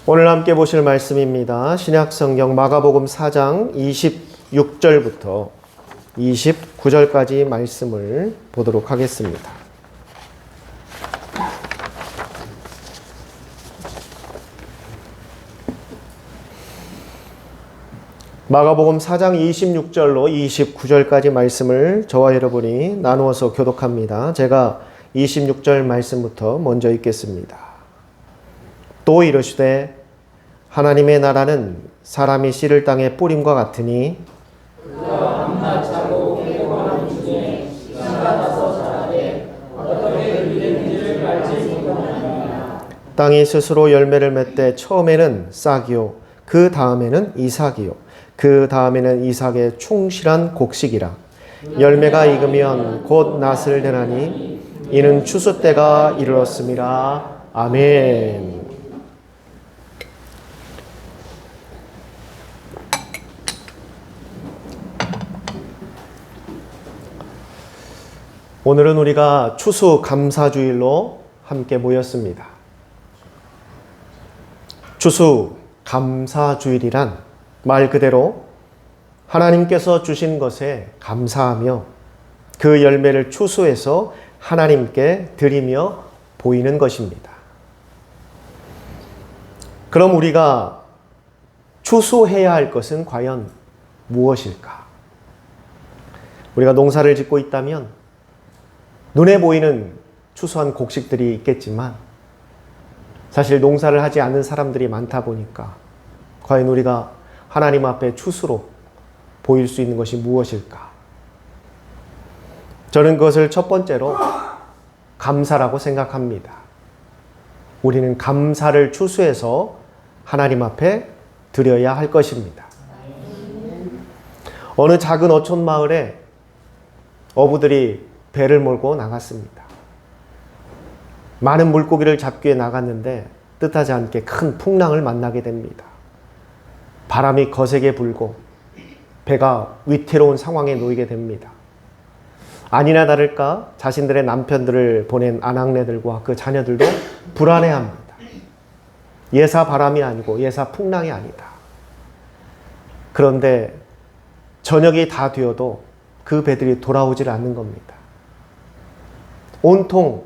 오늘 함께 보실 말씀입니다. 신약성경 마가복음 4장 26절부터 29절까지 말씀을 보도록 하겠습니다. 마가복음 4장 26절로 29절까지 말씀을 저와 여러분이 나누어서 교독합니다. 제가 26절 말씀부터 먼저 읽겠습니다. 또 이르시되 하나님의 나라는 사람이 씨를 땅에 뿌림과 같으니 땅이 스스로 열매를 맺되 처음에는 싹이요 그 다음에는 이삭이요 그 다음에는 이삭의 충실한 곡식이라. 열매가 익으면 곧 낫을 내나니 이는 추수 때가 이르렀음이라. 아멘. 오늘은 우리가 추수감사주일로 함께 모였습니다. 추수감사주일이란 말 그대로 하나님께서 주신 것에 감사하며 그 열매를 추수해서 하나님께 드리며 보이는 것입니다. 그럼 우리가 추수해야 할 것은 과연 무엇일까? 우리가 농사를 짓고 있다면 눈에 보이는 추수한 곡식들이 있겠지만 사실 농사를 하지 않는 사람들이 많다 보니까 과연 우리가 하나님 앞에 추수로 보일 수 있는 것이 무엇일까? 저는 그것을 첫 번째로 감사라고 생각합니다. 우리는 감사를 추수해서 하나님 앞에 드려야 할 것입니다. 어느 작은 어촌 마을에 어부들이 배를 몰고 나갔습니다. 많은 물고기를 잡기 위해 나갔는데 뜻하지 않게 큰 풍랑을 만나게 됩니다. 바람이 거세게 불고 배가 위태로운 상황에 놓이게 됩니다. 아니나 다를까 자신들의 남편들을 보낸 아낙네들과 그 자녀들도 불안해합니다. 예사 바람이 아니고 예사 풍랑이 아니다. 그런데 저녁이 다 되어도 그 배들이 돌아오질 않는 겁니다. 온통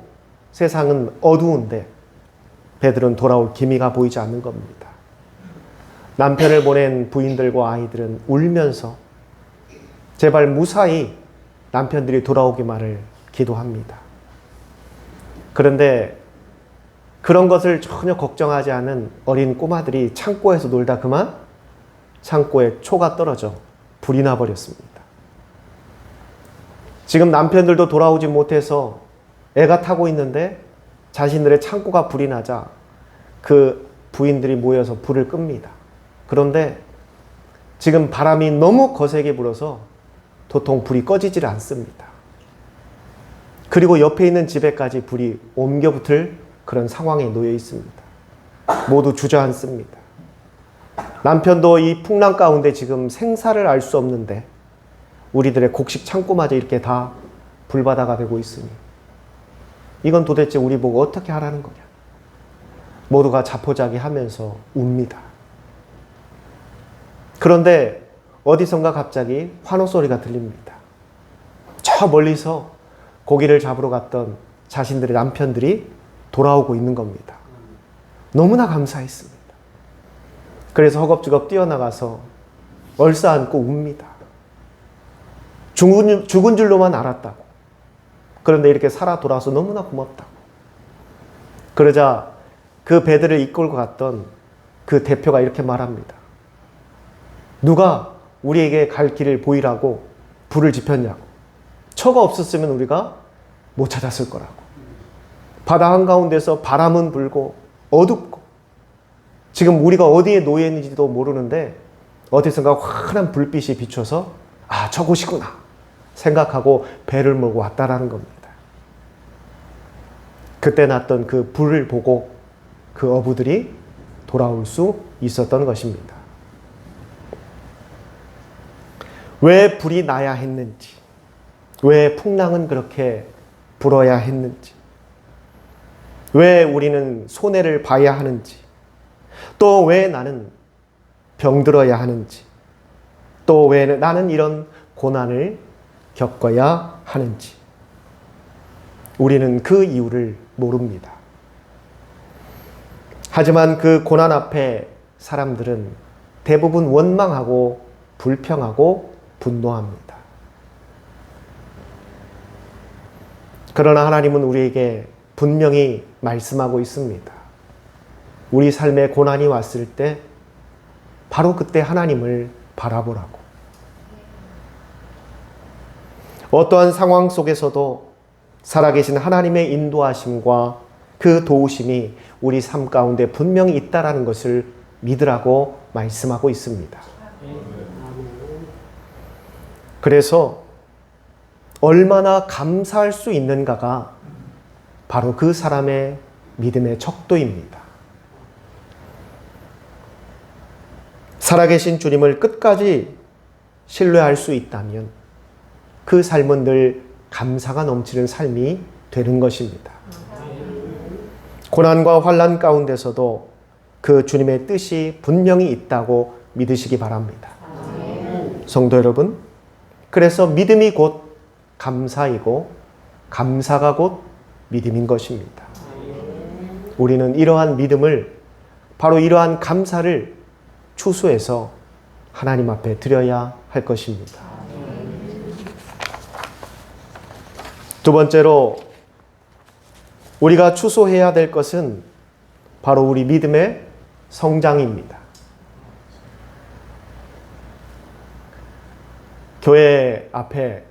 세상은 어두운데 배들은 돌아올 기미가 보이지 않는 겁니다. 남편을 보낸 부인들과 아이들은 울면서 제발 무사히 남편들이 돌아오기만을 기도합니다. 그런데 그런 것을 전혀 걱정하지 않은 어린 꼬마들이 창고에서 놀다 그만 창고에 초가 떨어져 불이 나버렸습니다. 지금 남편들도 돌아오지 못해서 애가 타고 있는데 자신들의 창고가 불이 나자 그 부인들이 모여서 불을 끕니다. 그런데 지금 바람이 너무 거세게 불어서 도통 불이 꺼지질 않습니다. 그리고 옆에 있는 집에까지 불이 옮겨 붙을 그런 상황에 놓여 있습니다. 모두 주저앉습니다. 남편도 이 풍랑 가운데 지금 생사를 알 수 없는데 우리들의 곡식 창고마저 이렇게 다 불바다가 되고 있으니 이건 도대체 우리 보고 어떻게 하라는 거냐. 모두가 자포자기하면서 웁니다. 그런데 어디선가 갑자기 환호 소리가 들립니다. 저 멀리서 고기를 잡으러 갔던 자신들의 남편들이 돌아오고 있는 겁니다. 너무나 감사했습니다. 그래서 허겁지겁 뛰어나가서 얼싸안고 웁니다. 죽은 줄로만 알았다고. 그런데 이렇게 살아 돌아와서 너무나 고맙다고. 그러자 그 배들을 이끌고 갔던 그 대표가 이렇게 말합니다. 누가 우리에게 갈 길을 보이라고 불을 지폈냐고. 처가 없었으면 우리가 못 찾았을 거라고. 바다 한가운데서 바람은 불고 어둡고 지금 우리가 어디에 놓여 있는지도 모르는데 어디선가 환한 불빛이 비춰서 아 저곳이구나 생각하고 배를 몰고 왔다라는 겁니다. 그때 났던 그 불을 보고 그 어부들이 돌아올 수 있었던 것입니다. 왜 불이 나야 했는지, 왜 풍랑은 그렇게 불어야 했는지, 왜 우리는 손해를 봐야 하는지, 또 왜 나는 병들어야 하는지, 또 왜 나는 이런 고난을 겪어야 하는지, 우리는 그 이유를 모릅니다. 하지만 그 고난 앞에 사람들은 대부분 원망하고 불평하고 분노합니다. 그러나 하나님은 우리에게 분명히 말씀하고 있습니다. 우리 삶에 고난이 왔을 때 바로 그때 하나님을 바라보라고. 어떠한 상황 속에서도 살아계신 하나님의 인도하심과 그 도우심이 우리 삶 가운데 분명히 있다라는 것을 믿으라고 말씀하고 있습니다. 그래서 얼마나 감사할 수 있는가가 바로 그 사람의 믿음의 척도입니다. 살아계신 주님을 끝까지 신뢰할 수 있다면 그 삶은 늘 감사가 넘치는 삶이 되는 것입니다. 고난과 환난 가운데서도 그 주님의 뜻이 분명히 있다고 믿으시기 바랍니다. 성도 여러분, 그래서 믿음이 곧 감사이고 감사가 곧 믿음인 것입니다. 우리는 이러한 믿음을, 바로 이러한 감사를 추수해서 하나님 앞에 드려야 할 것입니다. 두 번째로 우리가 추수해야 될 것은 바로 우리 믿음의 성장입니다. 교회 앞에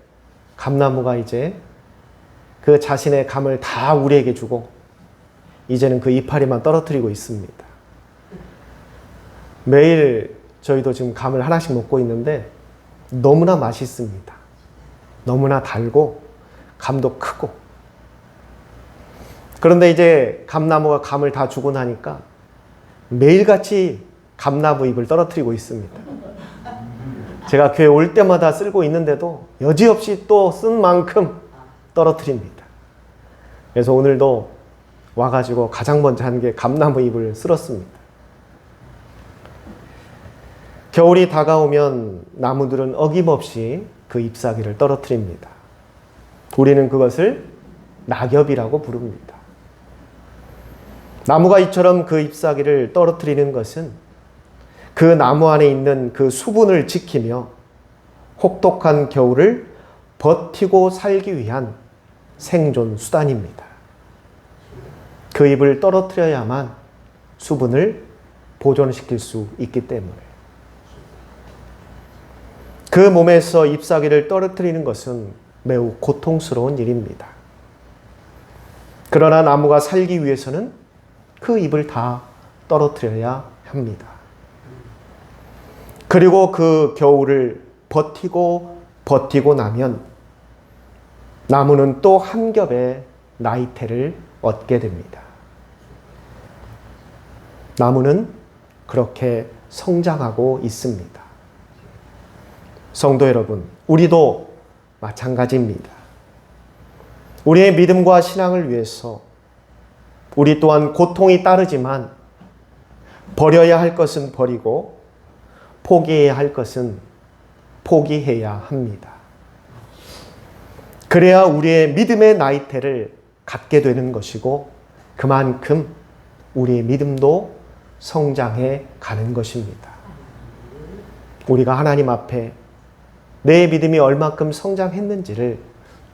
감나무가 이제 그 자신의 감을 다 우리에게 주고 이제는 그 이파리만 떨어뜨리고 있습니다. 매일 저희도 지금 감을 하나씩 먹고 있는데 너무나 맛있습니다. 너무나 달고 감도 크고. 그런데 이제 감나무가 감을 다 주고 나니까 매일같이 감나무 잎을 떨어뜨리고 있습니다. 제가 교회 올 때마다 쓸고 있는데도 여지없이 또 쓴 만큼 떨어뜨립니다. 그래서 오늘도 와가지고 가장 먼저 한 게 감나무 잎을 쓸었습니다. 겨울이 다가오면 나무들은 어김없이 그 잎사귀를 떨어뜨립니다. 우리는 그것을 낙엽이라고 부릅니다. 나무가 이처럼 그 잎사귀를 떨어뜨리는 것은 그 나무 안에 있는 그 수분을 지키며 혹독한 겨울을 버티고 살기 위한 생존 수단입니다. 그 잎을 떨어뜨려야만 수분을 보존시킬 수 있기 때문에. 그 몸에서 잎사귀를 떨어뜨리는 것은 매우 고통스러운 일입니다. 그러나 나무가 살기 위해서는 그 잎을 다 떨어뜨려야 합니다. 그리고 그 겨울을 버티고 나면 나무는 또 한 겹의 나이테를 얻게 됩니다. 나무는 그렇게 성장하고 있습니다. 성도 여러분, 우리도 마찬가지입니다. 우리의 믿음과 신앙을 위해서 우리 또한 고통이 따르지만 버려야 할 것은 버리고 포기해야 할 것은 포기해야 합니다. 그래야 우리의 믿음의 나이테를 갖게 되는 것이고 그만큼 우리의 믿음도 성장해 가는 것입니다. 우리가 하나님 앞에 내 믿음이 얼만큼 성장했는지를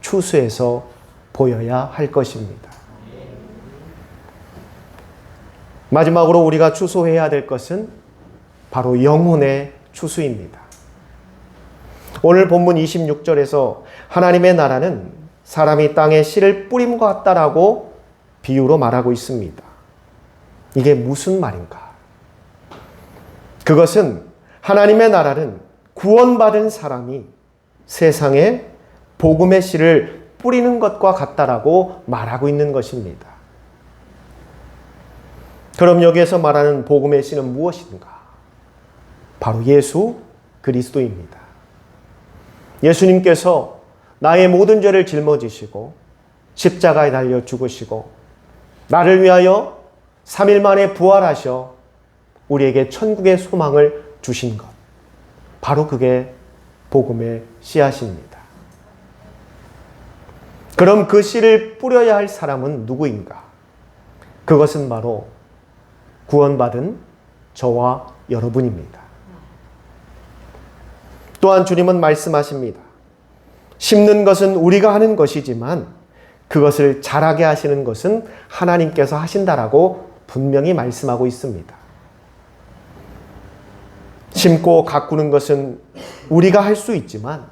추수해서 보여야 할 것입니다. 마지막으로 우리가 추수해야 될 것은 바로 영혼의 추수입니다. 오늘 본문 26절에서 하나님의 나라는 사람이 땅에 씨를 뿌림과 같다라고 비유로 말하고 있습니다. 이게 무슨 말인가? 그것은 하나님의 나라는 구원받은 사람이 세상에 복음의 씨를 뿌리는 것과 같다라고 말하고 있는 것입니다. 그럼 여기에서 말하는 복음의 씨는 무엇인가? 바로 예수 그리스도입니다. 예수님께서 나의 모든 죄를 짊어지시고 십자가에 달려 죽으시고 나를 위하여 3일 만에 부활하셔 우리에게 천국의 소망을 주신 것. 바로 그게 복음의 씨앗입니다. 그럼 그 씨를 뿌려야 할 사람은 누구인가? 그것은 바로 구원받은 저와 여러분입니다. 또한 주님은 말씀하십니다. 심는 것은 우리가 하는 것이지만 그것을 자라게 하시는 것은 하나님께서 하신다라고 분명히 말씀하고 있습니다. 심고 가꾸는 것은 우리가 할 수 있지만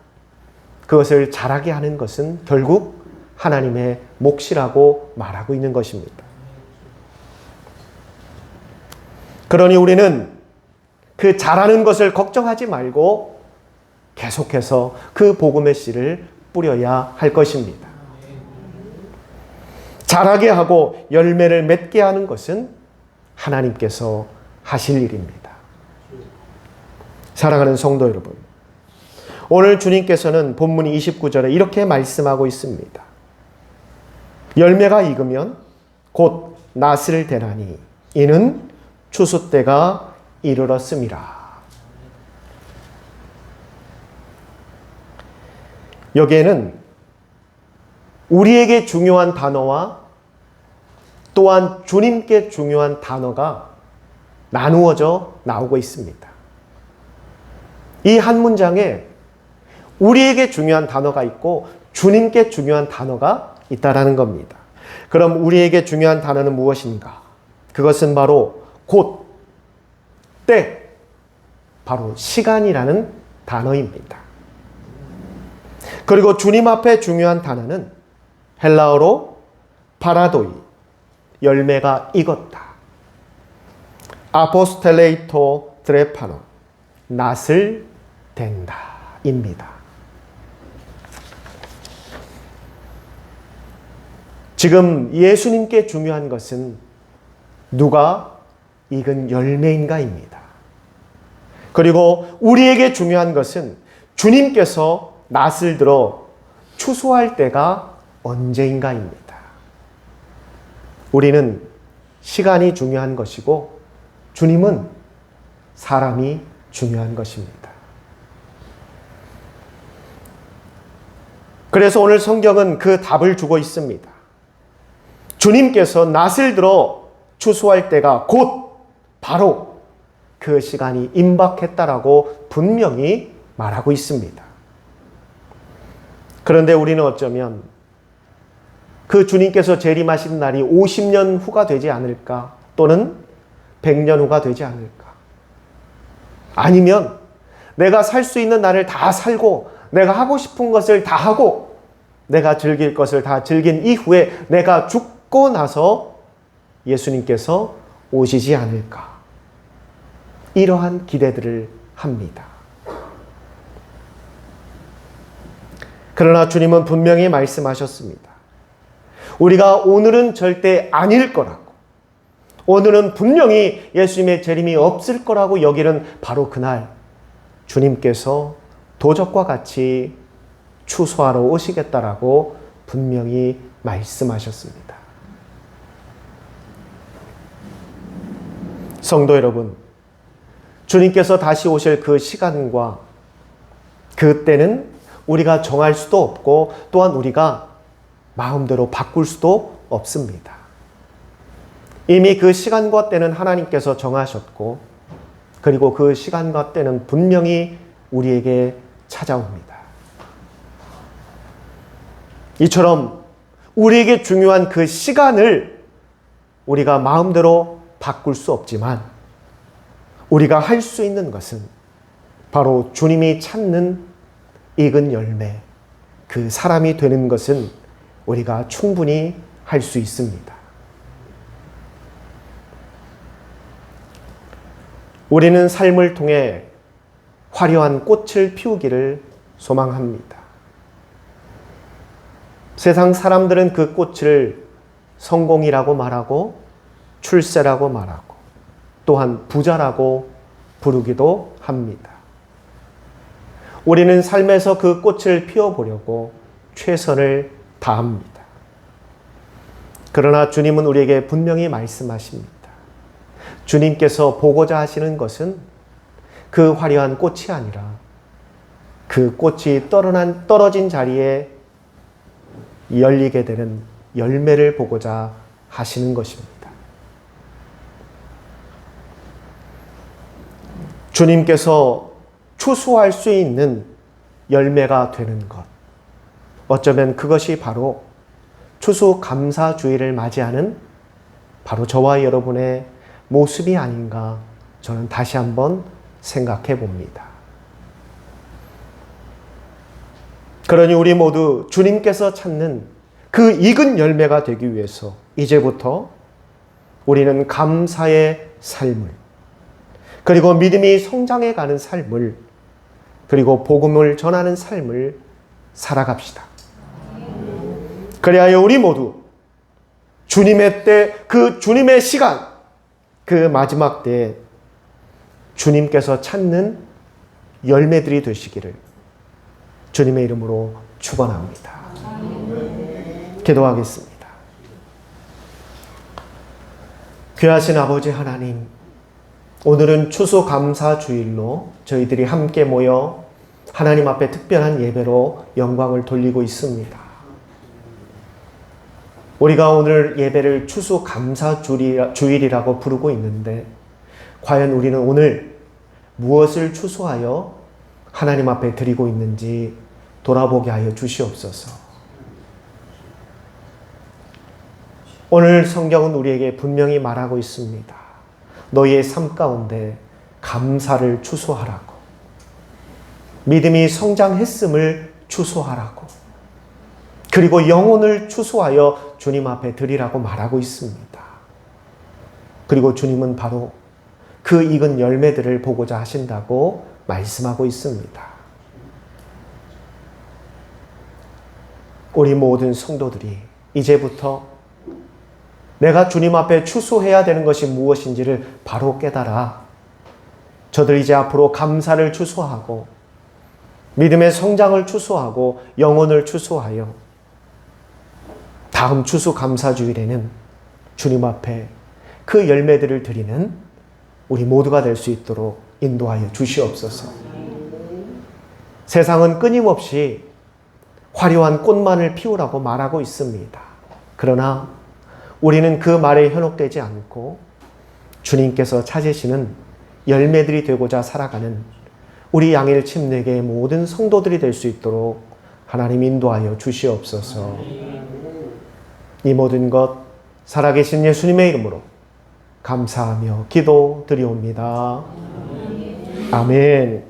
그것을 자라게 하는 것은 결국 하나님의 몫이라고 말하고 있는 것입니다. 그러니 우리는 그 자라는 것을 걱정하지 말고 계속해서 그 복음의 씨를 뿌려야 할 것입니다. 자라게 하고 열매를 맺게 하는 것은 하나님께서 하실 일입니다. 사랑하는 성도 여러분, 오늘 주님께서는 본문 29절에 이렇게 말씀하고 있습니다. 열매가 익으면 곧 낫을 대나니 이는 추수 때가 이르렀음이라. 여기에는 우리에게 중요한 단어와 또한 주님께 중요한 단어가 나누어져 나오고 있습니다. 이 한 문장에 우리에게 중요한 단어가 있고 주님께 중요한 단어가 있다라는 겁니다. 그럼 우리에게 중요한 단어는 무엇인가? 그것은 바로 곧, 때, 바로 시간이라는 단어입니다. 그리고 주님 앞에 중요한 단어는 헬라어로 파라도이, 열매가 익었다. 아포스텔레이토 드레파노, 낫을 된다 입니다. 지금 예수님께 중요한 것은 누가 익은 열매인가입니다. 그리고 우리에게 중요한 것은 주님께서 낫을 들어 추수할 때가 언제인가입니다. 우리는 시간이 중요한 것이고 주님은 사람이 중요한 것입니다. 그래서 오늘 성경은 그 답을 주고 있습니다. 주님께서 낫을 들어 추수할 때가 곧 바로 그 시간이 임박했다라고 분명히 말하고 있습니다. 그런데 우리는 어쩌면 그 주님께서 재림하신 날이 50년 후가 되지 않을까, 또는 100년 후가 되지 않을까, 아니면 내가 살 수 있는 날을 다 살고 내가 하고 싶은 것을 다 하고 내가 즐길 것을 다 즐긴 이후에 내가 죽고 나서 예수님께서 오시지 않을까, 이러한 기대들을 합니다. 그러나 주님은 분명히 말씀하셨습니다. 우리가 오늘은 절대 아닐 거라고, 오늘은 분명히 예수님의 재림이 없을 거라고 여기는 바로 그날 주님께서 도적과 같이 추수하러 오시겠다라고 분명히 말씀하셨습니다. 성도 여러분, 주님께서 다시 오실 그 시간과 그 때는 우리가 정할 수도 없고 또한 우리가 마음대로 바꿀 수도 없습니다. 이미 그 시간과 때는 하나님께서 정하셨고, 그리고 그 시간과 때는 분명히 우리에게 찾아옵니다. 이처럼 우리에게 중요한 그 시간을 우리가 마음대로 바꿀 수 없지만 우리가 할 수 있는 것은 바로 주님이 찾는 익은 열매, 그 사람이 되는 것은 우리가 충분히 할 수 있습니다. 우리는 삶을 통해 화려한 꽃을 피우기를 소망합니다. 세상 사람들은 그 꽃을 성공이라고 말하고 출세라고 말하고 또한 부자라고 부르기도 합니다. 우리는 삶에서 그 꽃을 피워보려고 최선을 다합니다. 그러나 주님은 우리에게 분명히 말씀하십니다. 주님께서 보고자 하시는 것은 그 화려한 꽃이 아니라 그 꽃이 떨어진 자리에 열리게 되는 열매를 보고자 하시는 것입니다. 주님께서 추수할 수 있는 열매가 되는 것. 어쩌면 그것이 바로 추수감사주의를 맞이하는 바로 저와 여러분의 모습이 아닌가 저는 다시 한번 생각해 봅니다. 그러니 우리 모두 주님께서 찾는 그 익은 열매가 되기 위해서 이제부터 우리는 감사의 삶을, 그리고 믿음이 성장해 가는 삶을, 그리고 복음을 전하는 삶을 살아갑시다. 그리하여 우리 모두 주님의 때, 그 주님의 시간, 그 마지막 때에 주님께서 찾는 열매들이 되시기를 주님의 이름으로 축원합니다. 기도하겠습니다. 귀하신 아버지 하나님, 오늘은 추수감사주일로 저희들이 함께 모여 하나님 앞에 특별한 예배로 영광을 돌리고 있습니다. 우리가 오늘 예배를 추수감사주일이라고 부르고 있는데 과연 우리는 오늘 무엇을 추수하여 하나님 앞에 드리고 있는지 돌아보게 하여 주시옵소서. 오늘 성경은 우리에게 분명히 말하고 있습니다. 너희의 삶 가운데 감사를 추수하라고, 믿음이 성장했음을 추수하라고, 그리고 영혼을 추수하여 주님 앞에 드리라고 말하고 있습니다. 그리고 주님은 바로 그 익은 열매들을 보고자 하신다고 말씀하고 있습니다. 우리 모든 성도들이 이제부터 내가 주님 앞에 추수해야 되는 것이 무엇인지를 바로 깨달아 저들 이제 앞으로 감사를 추수하고 믿음의 성장을 추수하고 영혼을 추수하여 다음 추수감사주일에는 주님 앞에 그 열매들을 드리는 우리 모두가 될 수 있도록 인도하여 주시옵소서. 세상은 끊임없이 화려한 꽃만을 피우라고 말하고 있습니다. 그러나 우리는 그 말에 현혹되지 않고 주님께서 찾으시는 열매들이 되고자 살아가는 우리 양일 침례교의 모든 성도들이 될 수 있도록 하나님 인도하여 주시옵소서. 이 모든 것 살아계신 예수님의 이름으로 감사하며 기도드리옵니다. 아멘.